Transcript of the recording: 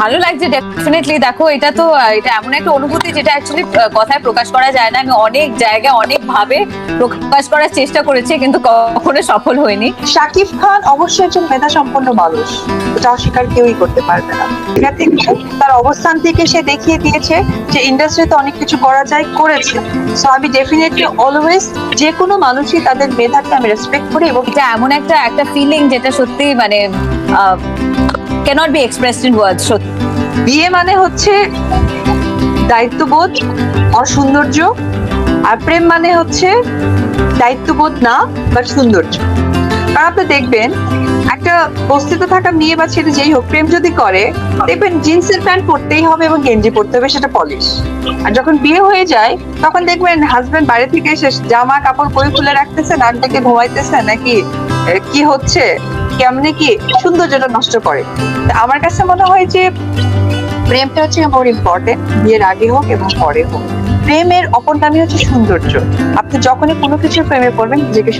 ভালো লাগছে ডেফিনেটলি। দেখো, এটা তো এটা এমন একটা অনুভূতি যেটা অ্যাকচুয়ালি কথায় প্রকাশ করা যায় না। আমি অনেক জায়গায় অনেক ভাবে প্রকাশ করার চেষ্টা করেছি, কিন্তু কখনো সফল হয়নি। শাকিব খান অবশ্যই একজন মেধা সম্পন্ন মানুষ, এটা অস্বীকার কেউই করতে পারবে না। এটা থেকে তার অবস্থান থেকে সে দেখিয়ে দিয়েছে যে ইন্ডাস্ট্রিতে অনেক কিছু করা যায়, করেছে। সো আমি ডেফিনেটলি অলওয়েজ যে কোনো মানুষই তাদের মেধাকে আমি রেসপেক্ট করি, এবং এটা এমন একটা ফিলিং যেটা সত্যি মানে cannot be expressed in words. সত্যি বিয়ে মানে হচ্ছে দায়িত্ববোধ আর সৌন্দর্য, আর প্রেম মানে হচ্ছে দায়িত্ববোধ না বাট সৌন্দর্য। কারণ আপনি দেখবেন একটা বস্তিতে থাকা মেয়ে বা ছেলে যেই হোক, প্রেম যদি করে দেখবেন জিন্সের প্যান্ট পরতেই হবে এবং গেঞ্জি পরতে হবে, সেটা পলিশ। আর যখন বিয়ে হয়ে যায় তখন দেখবেন হাজবেন্ড বাইরে থেকে এসে জামা কাপড় পরে খুলে রাখতেছে, নাক ডেকে ঘুমাইতেছে নাকি কি হচ্ছে, কেমনে কি সৌন্দর্যটা নষ্ট করে। আমার কাছে মনে হয় যে প্রেমটা হচ্ছে মোর ইম্পর্টেন্ট, বিয়ের আগে হোক এবং পরে হোক। প্রেমের অপর নামই হচ্ছে সৌন্দর্য। আপনি যখনই কোনো কিছুর প্রেমে পড়বেন নিজেকে